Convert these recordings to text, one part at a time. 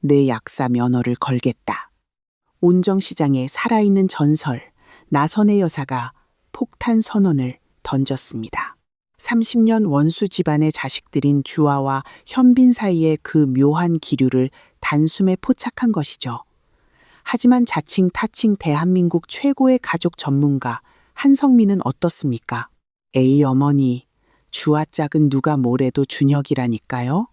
내 약사 면허를 걸겠다. 온정시장에 살아있는 전설, 나선의 여사가 폭탄 선언을 던졌습니다. 30년 원수 집안의 자식들인 주아와 현빈 사이의 그 묘한 기류를 단숨에 포착한 것이죠. 하지만 자칭 타칭 대한민국 최고의 가족 전문가 한성민은 어떻습니까? 에이 어머니, 주아 짝은 누가 뭐래도 준혁이라니까요.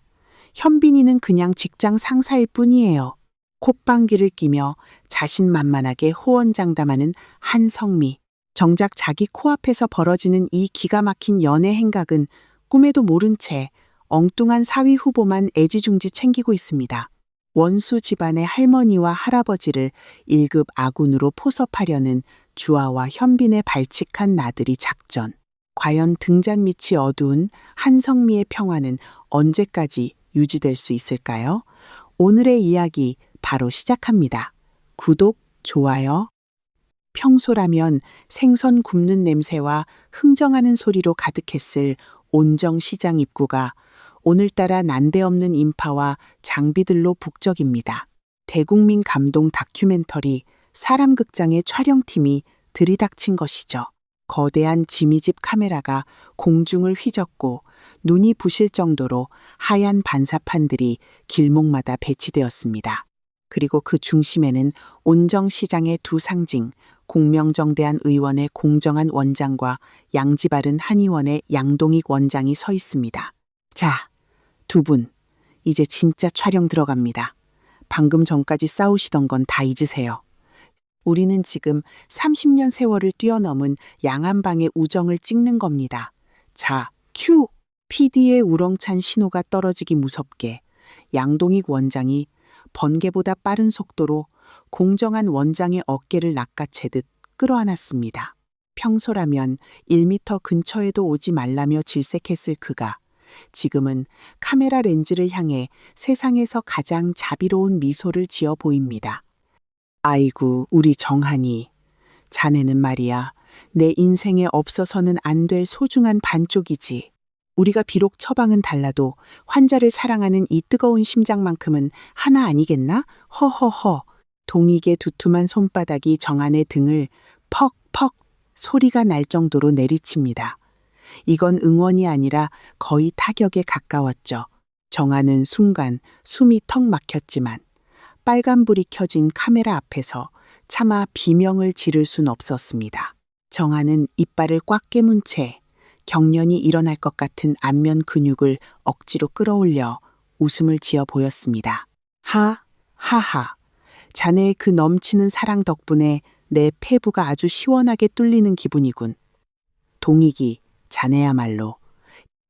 현빈이는 그냥 직장 상사일 뿐이에요. 콧방귀를 끼며 자신만만하게 호언장담하는 한성미. 정작 자기 코앞에서 벌어지는 이 기가 막힌 연애 행각은 꿈에도 모른 채 엉뚱한 사위 후보만 애지중지 챙기고 있습니다. 원수 집안의 할머니와 할아버지를 1급 아군으로 포섭하려는 주아와 현빈의 발칙한 나들이 작전. 과연 등잔 밑이 어두운 한성미의 평화는 언제까지 유지될 수 있을까요? 오늘의 이야기 바로 시작합니다. 구독, 좋아요. 평소라면 생선 굽는 냄새와 흥정하는 소리로 가득했을 온정시장 입구가 오늘따라 난데없는 인파와 장비들로 북적입니다. 대국민 감동 다큐멘터리 사람극장의 촬영팀이 들이닥친 것이죠. 거대한 지미집 카메라가 공중을 휘젓고 눈이 부실 정도로 하얀 반사판들이 길목마다 배치되었습니다. 그리고 그 중심에는 온정시장의 두 상징, 공명정대한 의원의 공정한 원장과 양지 바른 한의원의 양동익 원장이 서 있습니다. 자, 두 분, 이제 진짜 촬영 들어갑니다. 방금 전까지 싸우시던 건 다 잊으세요. 우리는 지금 30년 세월을 뛰어넘은 양한방의 우정을 찍는 겁니다. 자, 큐! PD의 우렁찬 신호가 떨어지기 무섭게 양동익 원장이 번개보다 빠른 속도로 공정한 원장의 어깨를 낚아채듯 끌어안았습니다. 평소라면 1m 근처에도 오지 말라며 질색했을 그가 지금은 카메라 렌즈를 향해 세상에서 가장 자비로운 미소를 지어 보입니다. 아이고, 우리 정한이. 자네는 말이야, 내 인생에 없어서는 안 될 소중한 반쪽이지. 우리가 비록 처방은 달라도 환자를 사랑하는 이 뜨거운 심장만큼은 하나 아니겠나? 허허허. 동익의 두툼한 손바닥이 정한의 등을 퍽퍽 소리가 날 정도로 내리칩니다. 이건 응원이 아니라 거의 타격에 가까웠죠. 정한은 순간 숨이 턱 막혔지만 빨간불이 켜진 카메라 앞에서 차마 비명을 지를 순 없었습니다. 정한은 이빨을 꽉 깨문 채 경련이 일어날 것 같은 안면 근육을 억지로 끌어올려 웃음을 지어 보였습니다. 하하하. 자네의 그 넘치는 사랑 덕분에 내 폐부가 아주 시원하게 뚫리는 기분이군. 동익이, 자네야말로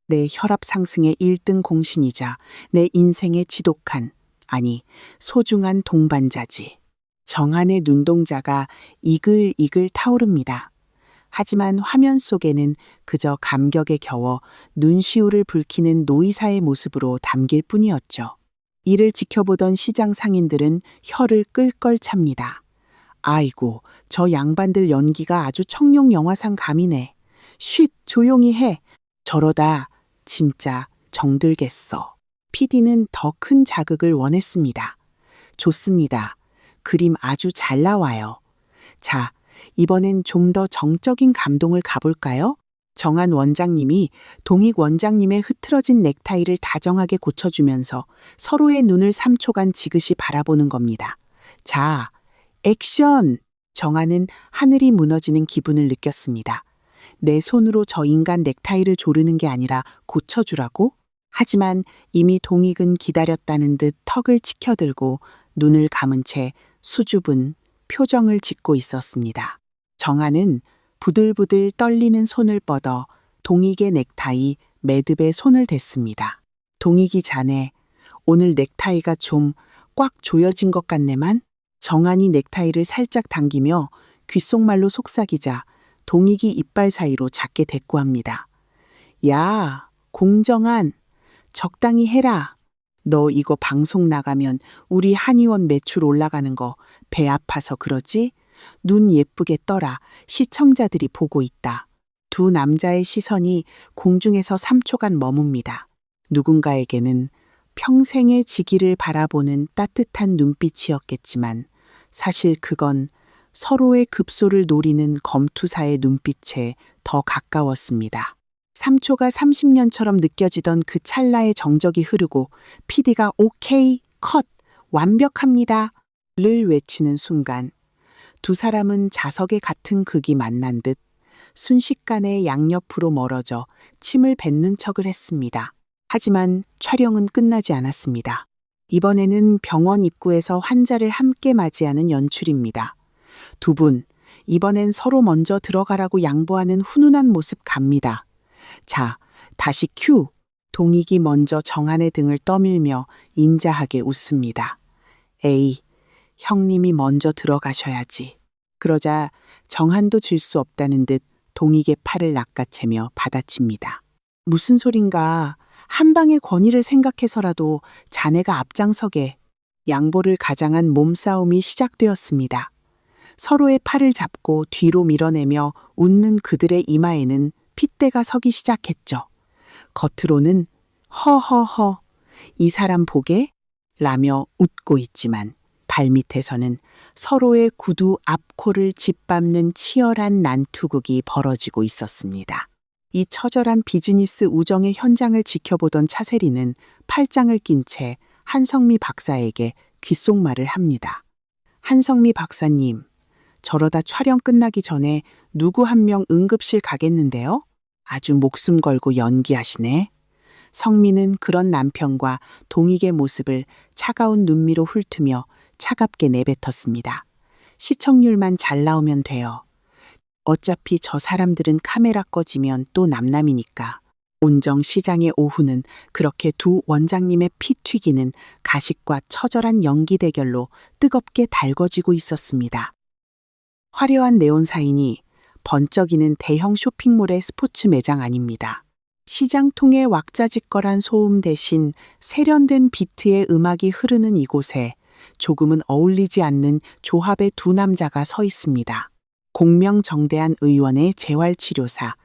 내 혈압 상승의 1등 공신이자 내 인생의 지독한, 아니 소중한 동반자지. 정한의 눈동자가 이글이글 타오릅니다. 하지만 화면 속에는 그저 감격에 겨워 눈시울을 붉히는 노이사의 모습으로 담길 뿐이었죠. 이를 지켜보던 시장 상인들은 혀를 끌끌 찹니다. 아이고, 저 양반들 연기가 아주 청룡 영화상 감이네. 쉿, 조용히 해. 저러다 진짜 정들겠어. PD는 더 큰 자극을 원했습니다. 좋습니다. 그림 아주 잘 나와요. 자, 이번엔 좀 더 정적인 감동을 가볼까요? 정한 원장님이 동익 원장님의 흐트러진 넥타이를 다정하게 고쳐주면서 서로의 눈을 3초간 지그시 바라보는 겁니다. 자, 액션! 정한은 하늘이 무너지는 기분을 느꼈습니다. 내 손으로 저 인간 넥타이를 조르는 게 아니라 고쳐주라고? 하지만 이미 동익은 기다렸다는 듯 턱을 치켜들고 눈을 감은 채 수줍은 표정을 짓고 있었습니다. 정한은 부들부들 떨리는 손을 뻗어 동익의 넥타이 매듭에 손을 댔습니다. 동익이 자네, 오늘 넥타이가 좀 꽉 조여진 것 같네만? 정한이 넥타이를 살짝 당기며 귓속말로 속삭이자 동익이 이빨 사이로 작게 대꾸합니다. 야, 공정한, 적당히 해라. 너 이거 방송 나가면 우리 한의원 매출 올라가는 거 배 아파서 그러지? 눈 예쁘게 떠라. 시청자들이 보고 있다. 두 남자의 시선이 공중에서 3초간 머뭅니다. 누군가에게는 평생의 지기를 바라보는 따뜻한 눈빛이었겠지만 사실 그건 서로의 급소를 노리는 검투사의 눈빛에 더 가까웠습니다. 3초가 30년처럼 느껴지던 그 찰나의 정적이 흐르고 PD가 오케이, 컷, 완벽합니다. 를 외치는 순간 두 사람은 자석의 같은 극이 만난 듯 순식간에 양옆으로 멀어져 침을 뱉는 척을 했습니다. 하지만 촬영은 끝나지 않았습니다. 이번에는 병원 입구에서 환자를 함께 맞이하는 연출입니다. 두 분, 이번엔 서로 먼저 들어가라고 양보하는 훈훈한 모습 갑니다. 자, 다시 큐. 동익이 먼저 정한의 등을 떠밀며 인자하게 웃습니다. 에이, 형님이 먼저 들어가셔야지. 그러자 정한도 질 수 없다는 듯 동익의 팔을 낚아채며 받아칩니다. 무슨 소린가. 한 방의 권위를 생각해서라도 자네가 앞장서게. 양보를 가장한 몸싸움이 시작되었습니다. 서로의 팔을 잡고 뒤로 밀어내며 웃는 그들의 이마에는 핏대가 서기 시작했죠. 겉으로는 허허허, 이 사람 보게? 라며 웃고 있지만 발밑에서는 서로의 구두 앞코를 짓밟는 치열한 난투극이 벌어지고 있었습니다. 이 처절한 비즈니스 우정의 현장을 지켜보던 차세리는 팔짱을 낀 채 한성미 박사에게 귓속말을 합니다. 한성미 박사님, 저러다 촬영 끝나기 전에 누구 한 명 응급실 가겠는데요? 아주 목숨 걸고 연기하시네. 성미는 그런 남편과 동익의 모습을 차가운 눈미로 훑으며 차갑게 내뱉었습니다. 시청률만 잘 나오면 돼요. 어차피 저 사람들은 카메라 꺼지면 또 남남이니까. 온정 시장의 오후는 그렇게 두 원장님의 피 튀기는 가식과 처절한 연기 대결로 뜨겁게 달궈지고 있었습니다. 화려한 네온사인이 번쩍이는 대형 쇼핑몰의 스포츠 매장 아닙니다. 시장통의 왁자지껄한 소음 대신 세련된 비트의 음악이 흐르는 이곳에 조금은 어울리지 않는 조합의 두 남자가 서 있습니다. 공명정대한 의원의 재활치료사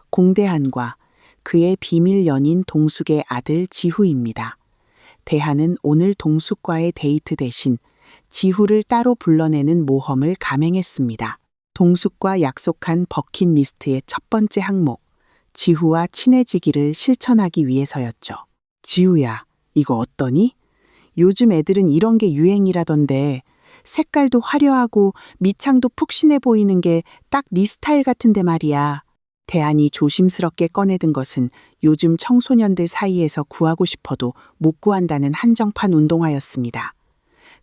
공대한과 그의 비밀 연인 동숙의 아들 지후입니다. 대한은 오늘 동숙과의 데이트 대신 지후를 따로 불러내는 모험을 감행했습니다. 동숙과 약속한 버킷리스트의 첫 번째 항목, 지후와 친해지기를 실천하기 위해서였죠. 지후야, 이거 어떠니? 요즘 애들은 이런 게 유행이라던데 색깔도 화려하고 밑창도 푹신해 보이는 게 딱 네 스타일 같은데 말이야. 대한이 조심스럽게 꺼내든 것은 요즘 청소년들 사이에서 구하고 싶어도 못 구한다는 한정판 운동화였습니다.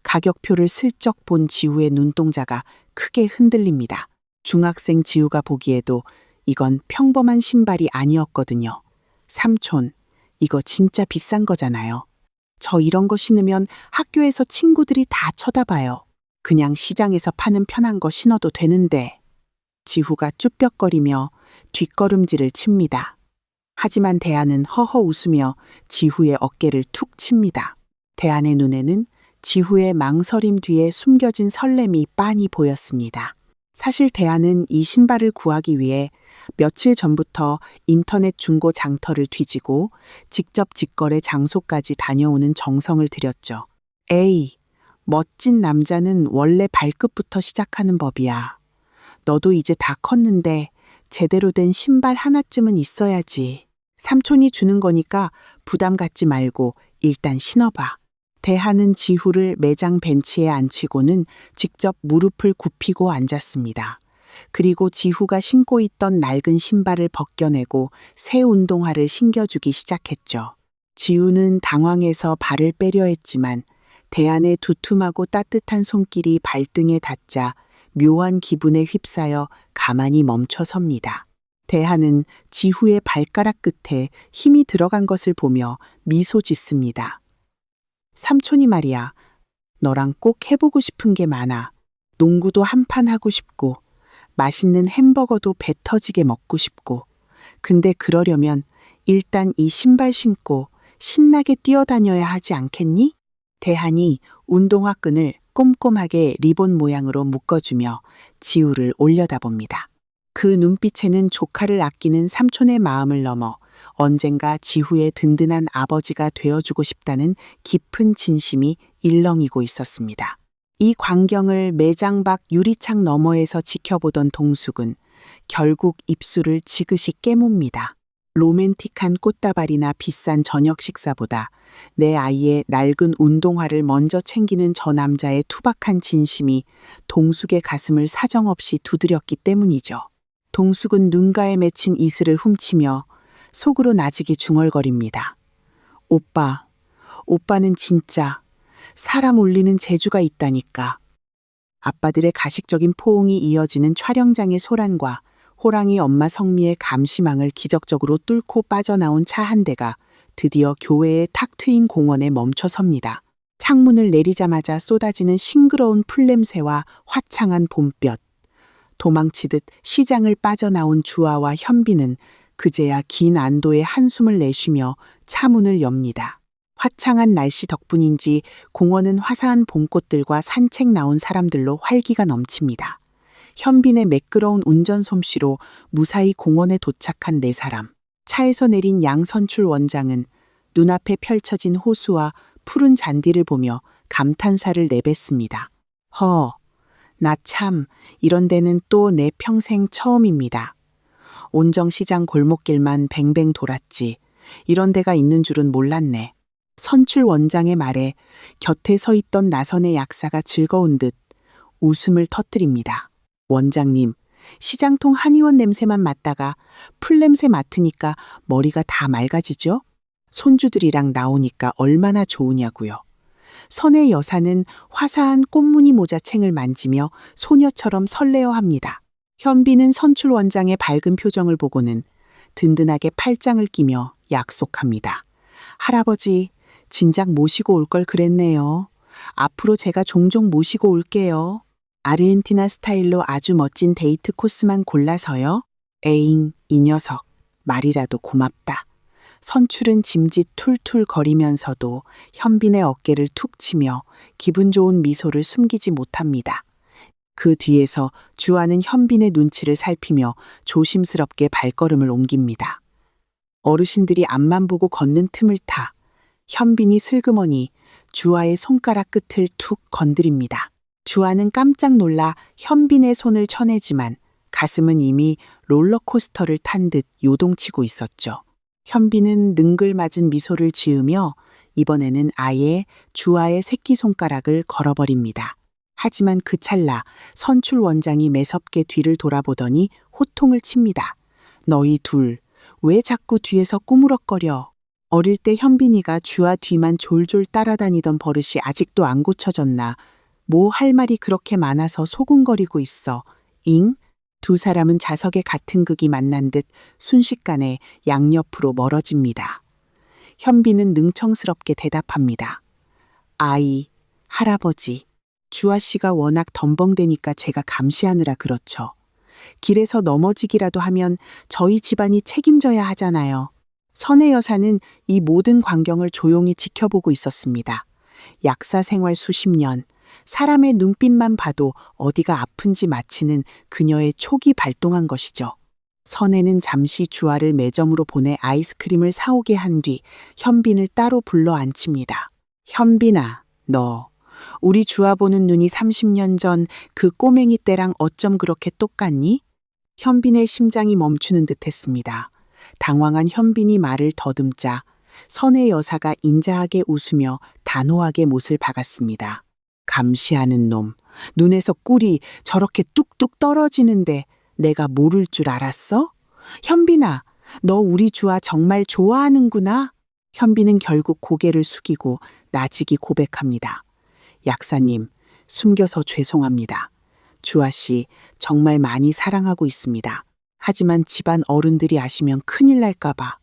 가격표를 슬쩍 본 지우의 눈동자가 크게 흔들립니다. 중학생 지우가 보기에도 이건 평범한 신발이 아니었거든요. 삼촌, 이거 진짜 비싼 거잖아요. 저 이런 거 신으면 학교에서 친구들이 다 쳐다봐요. 그냥 시장에서 파는 편한 거 신어도 되는데. 지후가 쭈뼛거리며 뒷걸음질을 칩니다. 하지만 대한은 허허 웃으며 지후의 어깨를 툭 칩니다. 대한의 눈에는 지후의 망설임 뒤에 숨겨진 설렘이 빤히 보였습니다. 사실 대한은 이 신발을 구하기 위해 며칠 전부터 인터넷 중고 장터를 뒤지고 직접 직거래 장소까지 다녀오는 정성을 들였죠. 에이, 멋진 남자는 원래 발끝부터 시작하는 법이야. 너도 이제 다 컸는데 제대로 된 신발 하나쯤은 있어야지. 삼촌이 주는 거니까 부담 갖지 말고 일단 신어봐. 대한은 지후를 매장 벤치에 앉히고는 직접 무릎을 굽히고 앉았습니다. 그리고 지후가 신고 있던 낡은 신발을 벗겨내고 새 운동화를 신겨주기 시작했죠. 지후는 당황해서 발을 빼려 했지만 대한의 두툼하고 따뜻한 손길이 발등에 닿자 묘한 기분에 휩싸여 가만히 멈춰 섭니다. 대한은 지후의 발가락 끝에 힘이 들어간 것을 보며 미소 짓습니다. 삼촌이 말이야, 너랑 꼭 해보고 싶은 게 많아. 농구도 한판 하고 싶고, 맛있는 햄버거도 배 터지게 먹고 싶고. 근데 그러려면 일단 이 신발 신고 신나게 뛰어다녀야 하지 않겠니? 대한이 운동화 끈을 꼼꼼하게 리본 모양으로 묶어주며 지우를 올려다봅니다. 그 눈빛에는 조카를 아끼는 삼촌의 마음을 넘어 언젠가 지후의 든든한 아버지가 되어주고 싶다는 깊은 진심이 일렁이고 있었습니다. 이 광경을 매장 밖 유리창 너머에서 지켜보던 동숙은 결국 입술을 지그시 깨뭅니다. 로맨틱한 꽃다발이나 비싼 저녁 식사보다 내 아이의 낡은 운동화를 먼저 챙기는 저 남자의 투박한 진심이 동숙의 가슴을 사정없이 두드렸기 때문이죠. 동숙은 눈가에 맺힌 이슬을 훔치며 속으로 나직이 중얼거립니다. 오빠, 오빠는 진짜 사람 올리는 재주가 있다니까. 아빠들의 가식적인 포옹이 이어지는 촬영장의 소란과 호랑이 엄마 성미의 감시망을 기적적으로 뚫고 빠져나온 차 한 대가 드디어 교회의 탁 트인 공원에 멈춰 섭니다. 창문을 내리자마자 쏟아지는 싱그러운 풀냄새와 화창한 봄볕. 도망치듯 시장을 빠져나온 주아와 현빈은 그제야 긴 안도의 한숨을 내쉬며 차 문을 엽니다. 화창한 날씨 덕분인지 공원은 화사한 봄꽃들과 산책 나온 사람들로 활기가 넘칩니다. 현빈의 매끄러운 운전 솜씨로 무사히 공원에 도착한 네 사람. 차에서 내린 양선출 원장은 눈앞에 펼쳐진 호수와 푸른 잔디를 보며 감탄사를 내뱉습니다. 나 참 이런 데는 또 내 평생 처음입니다. 온정시장 골목길만 뱅뱅 돌았지 이런 데가 있는 줄은 몰랐네. 선출 원장의 말에 곁에 서 있던 나선의 약사가 즐거운 듯 웃음을 터뜨립니다. 원장님, 시장통 한의원 냄새만 맡다가 풀냄새 맡으니까 머리가 다 맑아지죠? 손주들이랑 나오니까 얼마나 좋으냐고요. 선의 여사는 화사한 꽃무늬 모자챙을 만지며 소녀처럼 설레어합니다. 현빈은 선출 원장의 밝은 표정을 보고는 든든하게 팔짱을 끼며 약속합니다. 할아버지, 진작 모시고 올 걸 그랬네요. 앞으로 제가 종종 모시고 올게요. 아르헨티나 스타일로 아주 멋진 데이트 코스만 골라서요. 에잉, 이 녀석. 말이라도 고맙다. 선출은 짐짓 툴툴 거리면서도 현빈의 어깨를 툭 치며 기분 좋은 미소를 숨기지 못합니다. 그 뒤에서 주아는 현빈의 눈치를 살피며 조심스럽게 발걸음을 옮깁니다. 어르신들이 앞만 보고 걷는 틈을 타 현빈이 슬그머니 주아의 손가락 끝을 툭 건드립니다. 주아는 깜짝 놀라 현빈의 손을 쳐내지만 가슴은 이미 롤러코스터를 탄 듯 요동치고 있었죠. 현빈은 능글맞은 미소를 지으며 이번에는 아예 주아의 새끼손가락을 걸어버립니다. 하지만 그 찰나 선출 원장이 매섭게 뒤를 돌아보더니 호통을 칩니다. 너희 둘, 왜 자꾸 뒤에서 꾸무럭거려? 어릴 때 현빈이가 주아 뒤만 졸졸 따라다니던 버릇이 아직도 안 고쳐졌나? 뭐 할 말이 그렇게 많아서 소곤거리고 있어. 잉? 두 사람은 자석의 같은 극이 만난 듯 순식간에 양옆으로 멀어집니다. 현빈은 능청스럽게 대답합니다. 아이, 할아버지, 주아 씨가 워낙 덤벙대니까 제가 감시하느라 그렇죠. 길에서 넘어지기라도 하면 저희 집안이 책임져야 하잖아요. 선의 여사는 이 모든 광경을 조용히 지켜보고 있었습니다. 약사 생활 수십 년, 사람의 눈빛만 봐도 어디가 아픈지 맞히는 그녀의 촉이 발동한 것이죠. 선혜는 잠시 주아를 매점으로 보내 아이스크림을 사오게 한 뒤 현빈을 따로 불러 앉힙니다. 현빈아, 너 우리 주아 보는 눈이 30년 전 그 꼬맹이 때랑 어쩜 그렇게 똑같니? 현빈의 심장이 멈추는 듯 했습니다. 당황한 현빈이 말을 더듬자 선의 여사가 인자하게 웃으며 단호하게 못을 박았습니다. 감시하는 놈, 눈에서 꿀이 저렇게 뚝뚝 떨어지는데 내가 모를 줄 알았어? 현빈아, 너 우리 주아 정말 좋아하는구나. 현빈은 결국 고개를 숙이고 나직이 고백합니다. 약사님, 숨겨서 죄송합니다. 주아 씨 정말 많이 사랑하고 있습니다. 하지만 집안 어른들이 아시면 큰일 날까봐.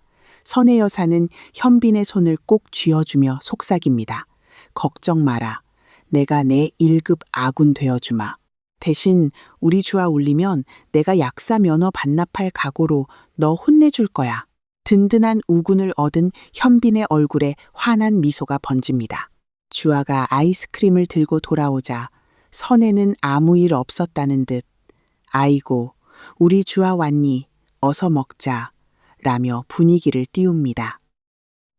선의 여사는 현빈의 손을 꼭 쥐어주며 속삭입니다. 걱정 마라. 내가 내 1급 아군 되어주마. 대신 우리 주아 울리면 내가 약사 면허 반납할 각오로 너 혼내줄 거야. 든든한 우군을 얻은 현빈의 얼굴에 환한 미소가 번집니다. 주아가 아이스크림을 들고 돌아오자 선혜는 아무 일 없었다는 듯 아이고 우리 주아 왔니? 어서 먹자. 라며 분위기를 띄웁니다.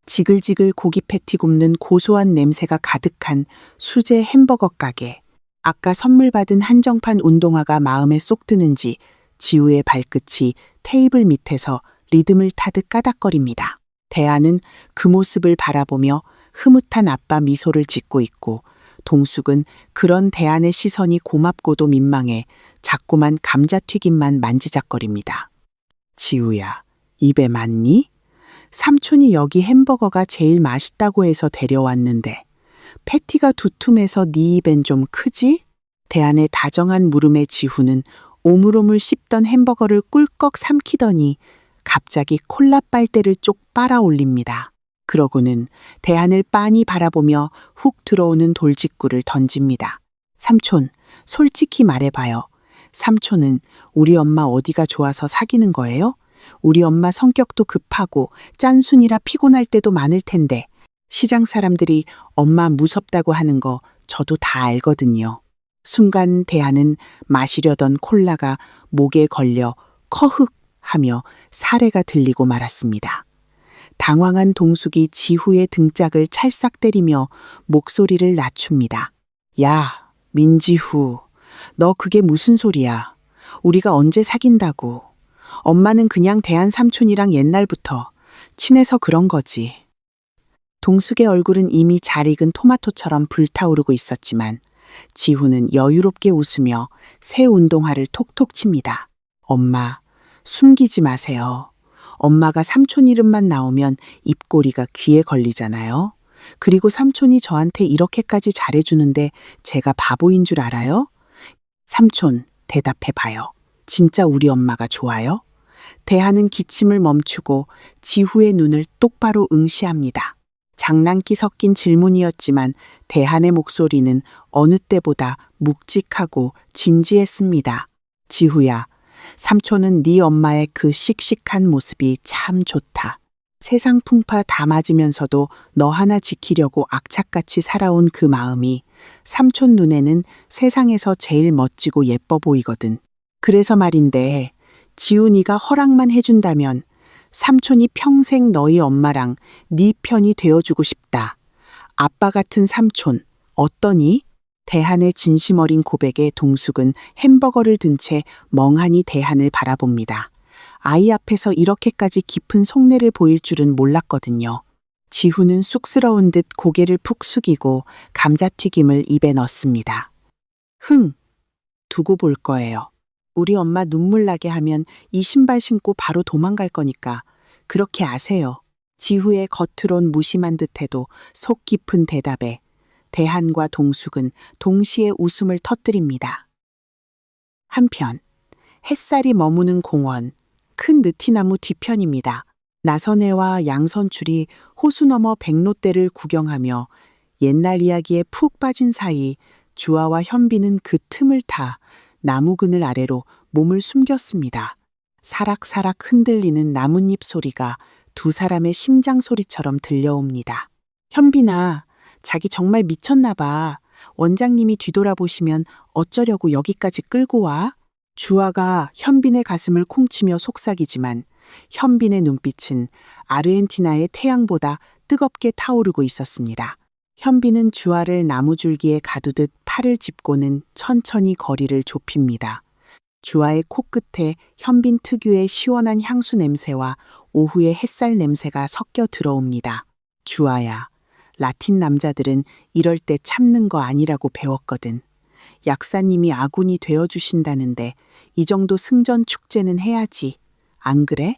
지글지글 고기 패티 굽는 고소한 냄새가 가득한 수제 햄버거 가게. 아까 선물 받은 한정판 운동화가 마음에 쏙 드는지 지우의 발끝이 테이블 밑에서 리듬을 타듯 까닥거립니다. 대하는 그 모습을 바라보며 흐뭇한 아빠 미소를 짓고 있고, 동숙은 그런 대한의 시선이 고맙고도 민망해 자꾸만 감자튀김만 만지작거립니다. 지우야, 입에 맞니? 삼촌이 여기 햄버거가 제일 맛있다고 해서 데려왔는데 패티가 두툼해서 네 입엔 좀 크지? 대한의 다정한 물음에 지우는 오물오물 씹던 햄버거를 꿀꺽 삼키더니 갑자기 콜라 빨대를 쪽 빨아 올립니다. 그러고는 대한을 빤히 바라보며 훅 들어오는 돌직구를 던집니다. 삼촌, 솔직히 말해봐요. 삼촌은 우리 엄마 어디가 좋아서 사귀는 거예요? 우리 엄마 성격도 급하고 짠순이라 피곤할 때도 많을 텐데 시장 사람들이 엄마 무섭다고 하는 거 저도 다 알거든요. 순간 대하는 마시려던 콜라가 목에 걸려 커흑 하며 사례가 들리고 말았습니다. 당황한 동숙이 지후의 등짝을 찰싹 때리며 목소리를 낮춥니다. 야, 민지후, 너 그게 무슨 소리야? 우리가 언제 사귄다고? 엄마는 그냥 대한 삼촌이랑 옛날부터 친해서 그런 거지. 동숙의 얼굴은 이미 잘 익은 토마토처럼 불타오르고 있었지만 지후는 여유롭게 웃으며 새 운동화를 톡톡 칩니다. 엄마, 숨기지 마세요. 엄마가 삼촌 이름만 나오면 입꼬리가 귀에 걸리잖아요. 그리고 삼촌이 저한테 이렇게까지 잘해주는데 제가 바보인 줄 알아요? 삼촌, 대답해봐요. 진짜 우리 엄마가 좋아요? 대하는 기침을 멈추고 지후의 눈을 똑바로 응시합니다. 장난기 섞인 질문이었지만 대한의 목소리는 어느 때보다 묵직하고 진지했습니다. 지후야, 삼촌은 네 엄마의 그 씩씩한 모습이 참 좋다. 세상 풍파 다 맞으면서도 너 하나 지키려고 악착같이 살아온 그 마음이 삼촌 눈에는 세상에서 제일 멋지고 예뻐 보이거든. 그래서 말인데 지우 네가 허락만 해준다면 삼촌이 평생 너희 엄마랑 네 편이 되어주고 싶다. 아빠 같은 삼촌 어떠니? 대한의 진심 어린 고백에 동숙은 햄버거를 든 채 멍하니 대한을 바라봅니다. 아이 앞에서 이렇게까지 깊은 속내를 보일 줄은 몰랐거든요. 지후는 쑥스러운 듯 고개를 푹 숙이고 감자튀김을 입에 넣습니다. 두고 볼 거예요. 우리 엄마 눈물 나게 하면 이 신발 신고 바로 도망갈 거니까 그렇게 아세요. 지후의 겉으론 무심한 듯해도 속 깊은 대답에 대한과 동숙은 동시에 웃음을 터뜨립니다. 한편 햇살이 머무는 공원, 큰 느티나무 뒤편입니다. 나선혜와 양선출이 호수 너머 백로대를 구경하며 옛날 이야기에 푹 빠진 사이 주아와 현빈은 그 틈을 타 나무 그늘 아래로 몸을 숨겼습니다. 사락사락 흔들리는 나뭇잎 소리가 두 사람의 심장 소리처럼 들려옵니다. 현빈아, 자기 정말 미쳤나 봐. 원장님이 뒤돌아보시면 어쩌려고 여기까지 끌고 와? 주아가 현빈의 가슴을 콩치며 속삭이지만 현빈의 눈빛은 아르헨티나의 태양보다 뜨겁게 타오르고 있었습니다. 현빈은 주아를 나무줄기에 가두듯 팔을 짚고는 천천히 거리를 좁힙니다. 주아의 코끝에 현빈 특유의 시원한 향수 냄새와 오후의 햇살 냄새가 섞여 들어옵니다. 주아야, 라틴 남자들은 이럴 때 참는 거 아니라고 배웠거든. 약사님이 아군이 되어주신다는데 이 정도 승전 축제는 해야지. 안 그래?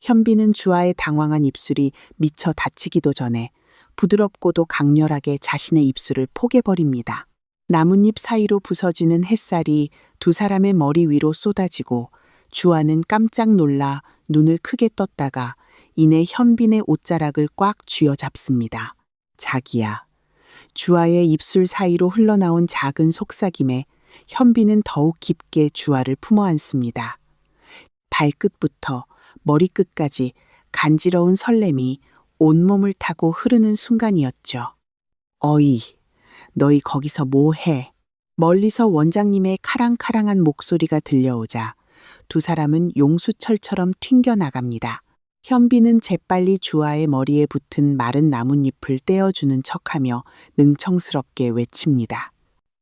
현빈은 주아의 당황한 입술이 미쳐 다치기도 전에 부드럽고도 강렬하게 자신의 입술을 포개버립니다. 나뭇잎 사이로 부서지는 햇살이 두 사람의 머리 위로 쏟아지고 주아는 깜짝 놀라 눈을 크게 떴다가 이내 현빈의 옷자락을 꽉 쥐어잡습니다. 자기야. 주아의 입술 사이로 흘러나온 작은 속삭임에 현빈은 더욱 깊게 주아를 품어 안습니다. 발끝부터 머리끝까지 간지러운 설렘이 온몸을 타고 흐르는 순간이었죠. 어이, 너희 거기서 뭐 해? 멀리서 원장님의 카랑카랑한 목소리가 들려오자 두 사람은 용수철처럼 튕겨나갑니다. 현빈은 재빨리 주아의 머리에 붙은 마른 나뭇잎을 떼어주는 척하며 능청스럽게 외칩니다.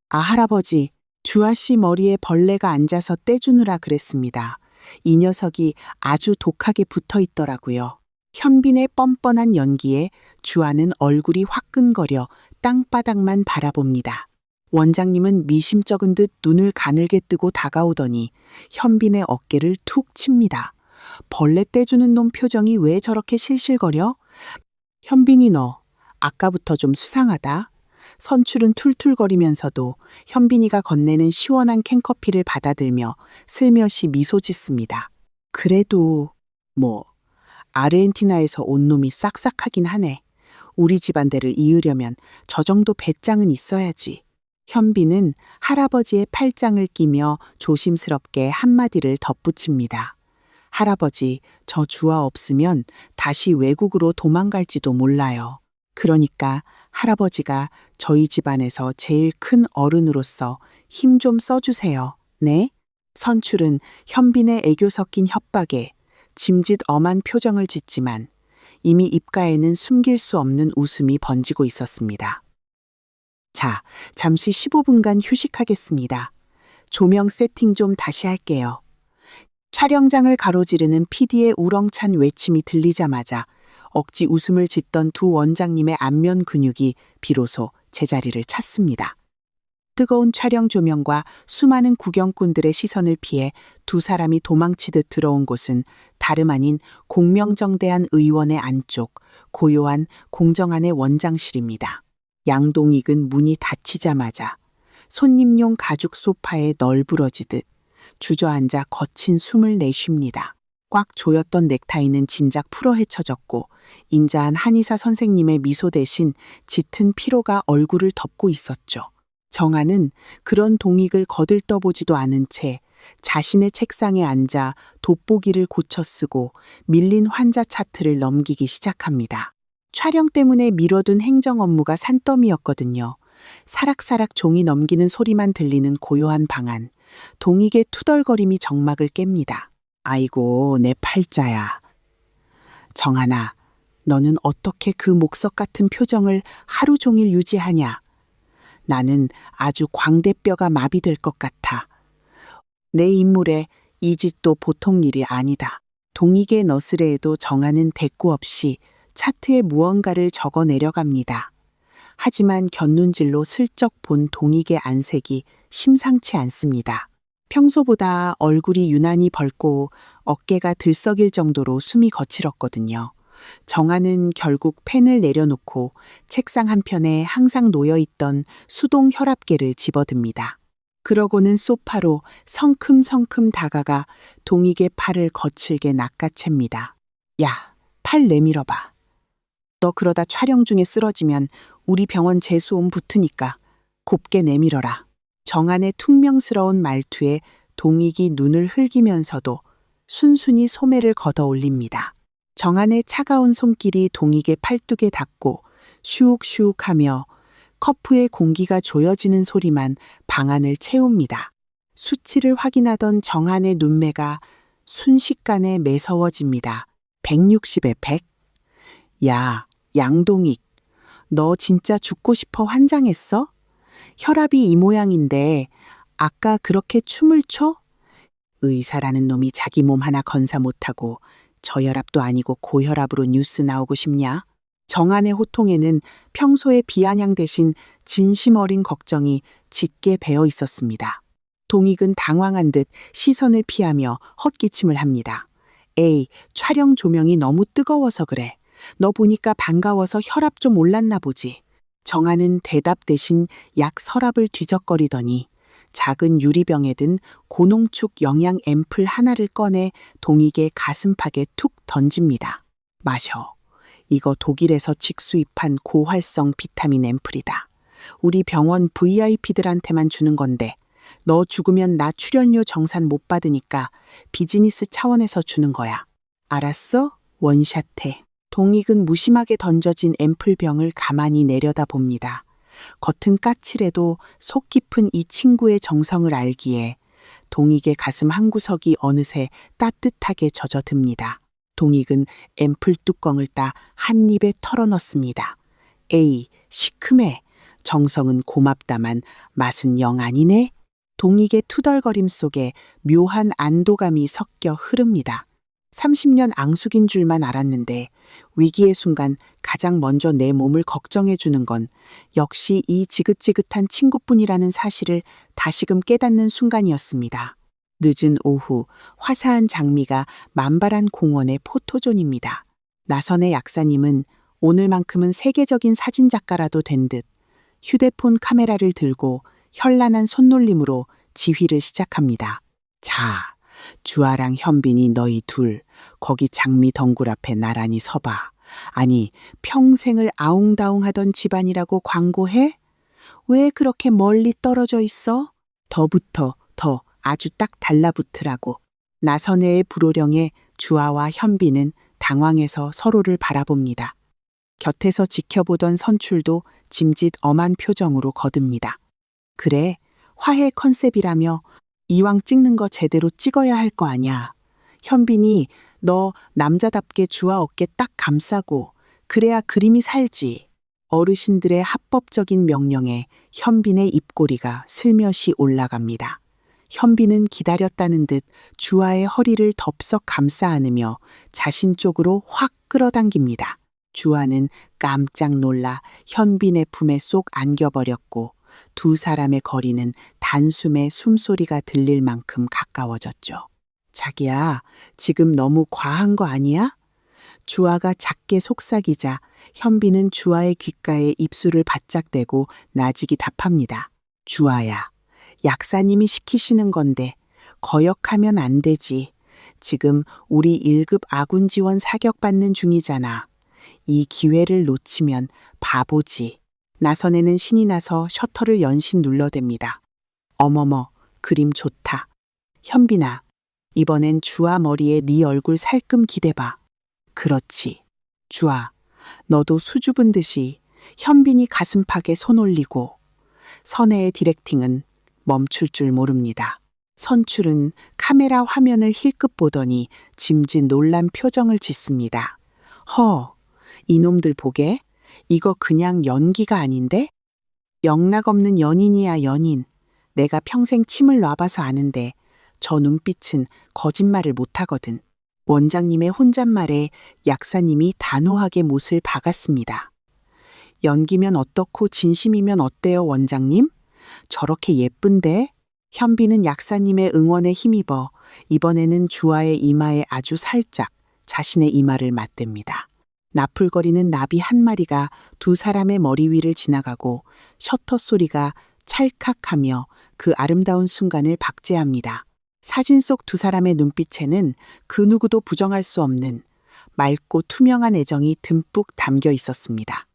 아, 할아버지, 주아 씨 머리에 벌레가 앉아서 떼주느라 그랬습니다. 이 녀석이 아주 독하게 붙어 있더라고요. 현빈의 뻔뻔한 연기에 주아는 얼굴이 화끈거려 땅바닥만 바라봅니다. 원장님은 미심쩍은 듯 눈을 가늘게 뜨고 다가오더니 현빈의 어깨를 툭 칩니다. 벌레 떼주는 놈 표정이 왜 저렇게 실실거려? 현빈이 너, 아까부터 좀 수상하다. 선출은 툴툴거리면서도 현빈이가 건네는 시원한 캔커피를 받아들며 슬며시 미소 짓습니다. 그래도 아르헨티나에서 온 놈이 싹싹하긴 하네. 우리 집안대를 이으려면 저 정도 배짱은 있어야지. 현빈은 할아버지의 팔짱을 끼며 조심스럽게 한마디를 덧붙입니다. 할아버지, 저 주아 없으면 다시 외국으로 도망갈지도 몰라요. 그러니까 할아버지가 저희 집안에서 제일 큰 어른으로서 힘 좀 써주세요. 네? 선출은 현빈의 애교 섞인 협박에 짐짓 엄한 표정을 짓지만 이미 입가에는 숨길 수 없는 웃음이 번지고 있었습니다. 자, 잠시 15분간 휴식하겠습니다. 조명 세팅 좀 다시 할게요. 촬영장을 가로지르는 PD의 우렁찬 외침이 들리자마자 억지 웃음을 짓던 두 원장님의 안면 근육이 비로소 제자리를 찾습니다. 뜨거운 촬영 조명과 수많은 구경꾼들의 시선을 피해 두 사람이 도망치듯 들어온 곳은 다름 아닌 공명정대한 의원의 안쪽 고요한 공정안의 원장실입니다. 양동익은 문이 닫히자마자 손님용 가죽 소파에 널브러지듯 주저앉아 거친 숨을 내쉽니다. 꽉 조였던 넥타이는 진작 풀어 헤쳐졌고 인자한 한의사 선생님의 미소 대신 짙은 피로가 얼굴을 덮고 있었죠. 정아는 그런 동익을 거들떠보지도 않은 채 자신의 책상에 앉아 돋보기를 고쳐 쓰고 밀린 환자 차트를 넘기기 시작합니다. 촬영 때문에 미뤄둔 행정 업무가 산더미였거든요. 사락사락 종이 넘기는 소리만 들리는 고요한 방안. 동익의 투덜거림이 정막을 깹니다. 아이고, 내 팔자야. 정하나, 너는 어떻게 그 목석 같은 표정을 하루 종일 유지하냐? 나는 아주 광대뼈가 마비될 것 같아. 내 인물에 이 짓도 보통 일이 아니다. 동익의 너스레에도 정하는 대꾸 없이 차트에 무언가를 적어 내려갑니다. 하지만 곁눈질로 슬쩍 본 동익의 안색이 심상치 않습니다. 평소보다 얼굴이 유난히 붉고 어깨가 들썩일 정도로 숨이 거칠었거든요. 정아는 결국 펜을 내려놓고 책상 한편에 항상 놓여있던 수동 혈압계를 집어듭니다. 그러고는 소파로 성큼성큼 다가가 동익의 팔을 거칠게 낚아챕니다. 야, 팔 내밀어봐. 너 그러다 촬영 중에 쓰러지면 우리 병원 재수옴 붙으니까 곱게 내밀어라. 정한의 퉁명스러운 말투에 동익이 눈을 흘기면서도 순순히 소매를 걷어 올립니다. 정한의 차가운 손길이 동익의 팔뚝에 닿고 슈욱슈욱하며 커프의 공기가 조여지는 소리만 방안을 채웁니다. 수치를 확인하던 정한의 눈매가 순식간에 매서워집니다. 160에 100? 야, 양동익, 너 진짜 죽고 싶어 환장했어? 혈압이 이 모양인데 아까 그렇게 춤을 춰? 의사라는 놈이 자기 몸 하나 건사 못하고 저혈압도 아니고 고혈압으로 뉴스 나오고 싶냐? 정한의 호통에는 평소의 비아냥 대신 진심 어린 걱정이 짙게 배어 있었습니다. 동익은 당황한 듯 시선을 피하며 헛기침을 합니다. 에이, 촬영 조명이 너무 뜨거워서 그래. 너 보니까 반가워서 혈압 좀 올랐나 보지. 정한은 대답 대신 약 서랍을 뒤적거리더니 작은 유리병에 든 고농축 영양 앰플 하나를 꺼내 동익의 가슴팍에 툭 던집니다. 마셔. 이거 독일에서 직수입한 고활성 비타민 앰플이다. 우리 병원 VIP들한테만 주는 건데 너 죽으면 나 출연료 정산 못 받으니까 비즈니스 차원에서 주는 거야. 알았어? 원샷해. 동익은 무심하게 던져진 앰플병을 가만히 내려다봅니다. 겉은 까칠해도 속 깊은 이 친구의 정성을 알기에 동익의 가슴 한구석이 어느새 따뜻하게 젖어듭니다. 동익은 앰플 뚜껑을 따 한 입에 털어넣습니다. 에이, 시큼해. 정성은 고맙다만 맛은 영 아니네. 동익의 투덜거림 속에 묘한 안도감이 섞여 흐릅니다. 30년 앙숙인 줄만 알았는데 위기의 순간 가장 먼저 내 몸을 걱정해 주는 건 역시 이 지긋지긋한 친구뿐이라는 사실을 다시금 깨닫는 순간이었습니다. 늦은 오후 화사한 장미가 만발한 공원의 포토존입니다. 나선의 약사님은 오늘만큼은 세계적인 사진작가라도 된 듯 휴대폰 카메라를 들고 현란한 손놀림으로 지휘를 시작합니다. 자, 주아랑 현빈이 너희 둘 거기 장미 덩굴 앞에 나란히 서봐. 아니, 평생을 아웅다웅하던 집안이라고 광고해? 왜 그렇게 멀리 떨어져 있어? 더 붙어, 더 아주 딱 달라붙으라고. 나선회의 불호령에 주아와 현빈은 당황해서 서로를 바라봅니다. 곁에서 지켜보던 선출도 짐짓 엄한 표정으로 거듭니다. 그래, 화해 컨셉이라며 이왕 찍는 거 제대로 찍어야 할 거 아냐. 현빈이 너 남자답게 주아 어깨 딱 감싸고 그래야 그림이 살지. 어르신들의 합법적인 명령에 현빈의 입꼬리가 슬며시 올라갑니다. 현빈은 기다렸다는 듯 주아의 허리를 덥석 감싸 안으며 자신 쪽으로 확 끌어당깁니다. 주아는 깜짝 놀라 현빈의 품에 쏙 안겨버렸고 두 사람의 거리는 단숨에 숨소리가 들릴 만큼 가까워졌죠. 자기야, 지금 너무 과한 거 아니야? 주아가 작게 속삭이자 현빈은 주아의 귓가에 입술을 바짝 대고 나직이 답합니다. 주아야, 약사님이 시키시는 건데 거역하면 안 되지. 지금 우리 1급 아군 지원 사격받는 중이잖아. 이 기회를 놓치면 바보지. 나선에는 신이 나서 셔터를 연신 눌러댑니다. 어머머, 그림 좋다. 현빈아, 이번엔 주아 머리에 네 얼굴 살끔 기대봐. 그렇지. 주아, 너도 수줍은 듯이 현빈이 가슴팍에 손 올리고. 선혜의 디렉팅은 멈출 줄 모릅니다. 선출은 카메라 화면을 힐끗 보더니 짐짓 놀란 표정을 짓습니다. 이놈들 보게? 이거 그냥 연기가 아닌데? 영락없는 연인이야, 연인. 내가 평생 침을 놔봐서 아는데 저 눈빛은 거짓말을 못하거든. 원장님의 혼잣말에 약사님이 단호하게 못을 박았습니다. 연기면 어떻고 진심이면 어때요, 원장님? 저렇게 예쁜데? 현빈은 약사님의 응원에 힘입어 이번에는 주아의 이마에 아주 살짝 자신의 이마를 맞댑니다. 나풀거리는 나비 한 마리가 두 사람의 머리 위를 지나가고 셔터 소리가 찰칵하며 그 아름다운 순간을 박제합니다. 사진 속 두 사람의 눈빛에는 그 누구도 부정할 수 없는 맑고 투명한 애정이 듬뿍 담겨 있었습니다.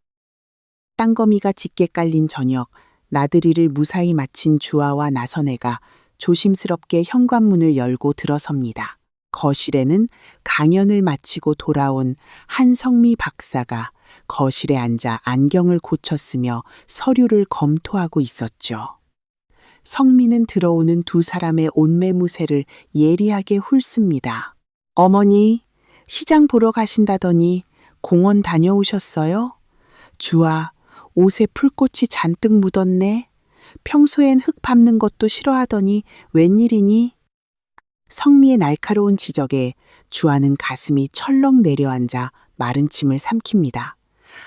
땅거미가 짙게 깔린 저녁, 나들이를 무사히 마친 주아와 나선혜가 조심스럽게 현관문을 열고 들어섭니다. 거실에는 강연을 마치고 돌아온 한성미 박사가 거실에 앉아 안경을 고쳤으며 서류를 검토하고 있었죠. 성미는 들어오는 두 사람의 옷매무새를 예리하게 훑습니다. 어머니, 시장 보러 가신다더니 공원 다녀오셨어요? 주아, 옷에 풀꽃이 잔뜩 묻었네. 평소엔 흙 밟는 것도 싫어하더니 웬일이니? 성미의 날카로운 지적에 주아는 가슴이 철렁 내려앉아 마른 침을 삼킵니다.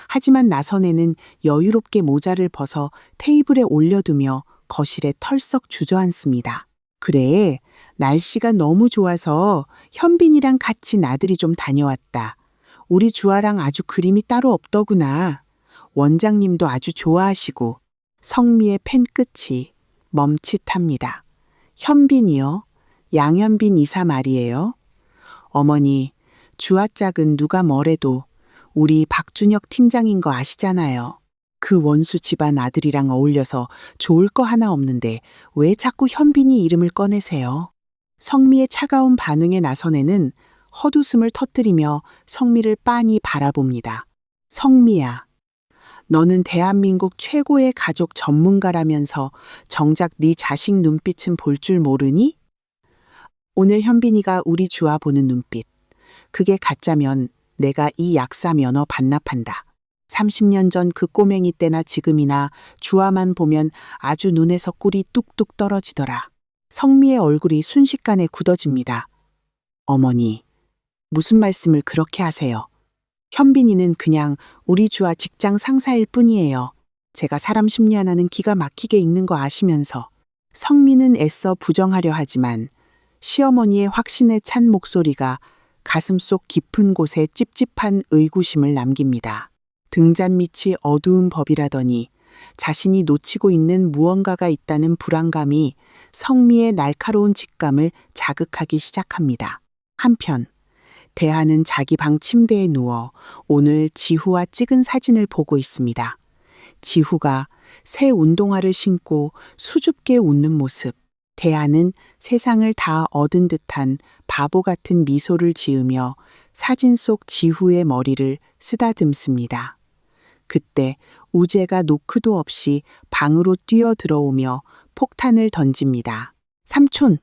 하지만 나선에는 여유롭게 모자를 벗어 테이블에 올려두며 거실에 털썩 주저앉습니다. 그래, 날씨가 너무 좋아서 현빈이랑 같이 나들이 좀 다녀왔다. 우리 주아랑 아주 그림이 따로 없더구나. 원장님도 아주 좋아하시고. 성미의 펜 끝이 멈칫합니다. 현빈이요? 양현빈 이사 말이에요. 어머니, 주아짝은 누가 뭐래도 우리 박준혁 팀장인 거 아시잖아요. 그 원수 집안 아들이랑 어울려서 좋을 거 하나 없는데 왜 자꾸 현빈이 이름을 꺼내세요? 성미의 차가운 반응에 나선에는 헛웃음을 터뜨리며 성미를 빤히 바라봅니다. 성미야, 너는 대한민국 최고의 가족 전문가라면서 정작 네 자식 눈빛은 볼 줄 모르니? 오늘 현빈이가 우리 주아 보는 눈빛. 그게 가짜면 내가 이 약사 면허 반납한다. 30년 전 그 꼬맹이 때나 지금이나 주아만 보면 아주 눈에서 꿀이 뚝뚝 떨어지더라. 성미의 얼굴이 순식간에 굳어집니다. 어머니, 무슨 말씀을 그렇게 하세요? 현빈이는 그냥 우리 주아 직장 상사일 뿐이에요. 제가 사람 심리 하나는 기가 막히게 읽는 거 아시면서. 성미는 애써 부정하려 하지만 시어머니의 확신에 찬 목소리가 가슴속 깊은 곳에 찝찝한 의구심을 남깁니다. 등잔 밑이 어두운 법이라더니 자신이 놓치고 있는 무언가가 있다는 불안감이 성미의 날카로운 직감을 자극하기 시작합니다. 한편 대하는 자기 방 침대에 누워 오늘 지후와 찍은 사진을 보고 있습니다. 지후가 새 운동화를 신고 수줍게 웃는 모습. 대하는 세상을 다 얻은 듯한 바보 같은 미소를 지으며 사진 속 지후의 머리를 쓰다듬습니다. 그때 우재가 노크도 없이 방으로 뛰어 들어오며 폭탄을 던집니다. 삼촌,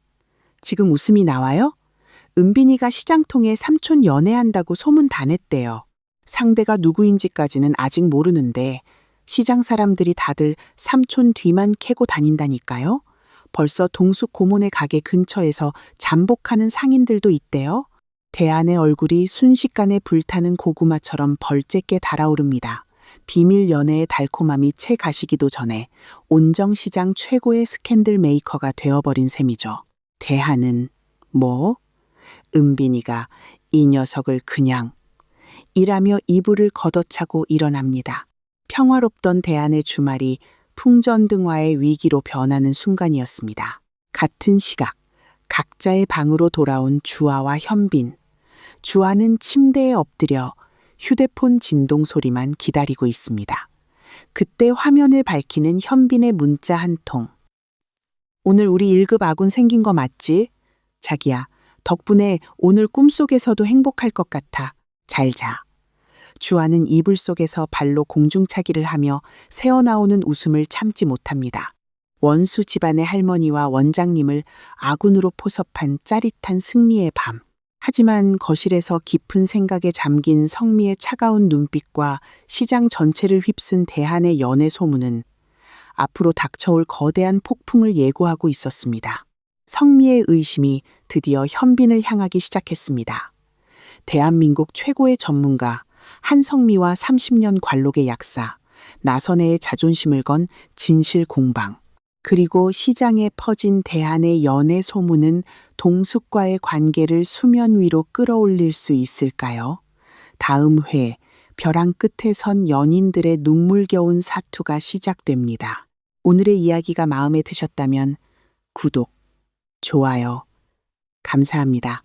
지금 웃음이 나와요? 은빈이가 시장통에 삼촌 연애한다고 소문 다 냈대요. 상대가 누구인지까지는 아직 모르는데 시장 사람들이 다들 삼촌 뒤만 캐고 다닌다니까요. 벌써 동숙 고모네 가게 근처에서 잠복하는 상인들도 있대요. 대안의 얼굴이 순식간에 불타는 고구마처럼 벌쨌게 달아오릅니다. 비밀 연애의 달콤함이 채 가시기도 전에 온정시장 최고의 스캔들 메이커가 되어버린 셈이죠. 대하는 뭐? 은빈이가 이 녀석을 그냥 이라며 이불을 걷어차고 일어납니다. 평화롭던 대안의 주말이 풍전등화의 위기로 변하는 순간이었습니다. 같은 시각, 각자의 방으로 돌아온 주아와 현빈. 주아는 침대에 엎드려 휴대폰 진동 소리만 기다리고 있습니다. 그때 화면을 밝히는 현빈의 문자 한 통. 오늘 우리 1급 아군 생긴 거 맞지? 자기야, 덕분에 오늘 꿈속에서도 행복할 것 같아. 잘 자. 주아는 이불 속에서 발로 공중차기를 하며 새어나오는 웃음을 참지 못합니다. 원수 집안의 할머니와 원장님을 아군으로 포섭한 짜릿한 승리의 밤. 하지만 거실에서 깊은 생각에 잠긴 성미의 차가운 눈빛과 시장 전체를 휩쓴 대한의 연애 소문은 앞으로 닥쳐올 거대한 폭풍을 예고하고 있었습니다. 성미의 의심이 드디어 현빈을 향하기 시작했습니다. 대한민국 최고의 전문가 한성미와 30년 관록의 약사, 나선혜의 자존심을 건 진실 공방, 그리고 시장에 퍼진 대한의 연애 소문은 동숙과의 관계를 수면 위로 끌어올릴 수 있을까요? 다음 회, 벼랑 끝에 선 연인들의 눈물겨운 사투가 시작됩니다. 오늘의 이야기가 마음에 드셨다면 구독, 좋아요, 감사합니다.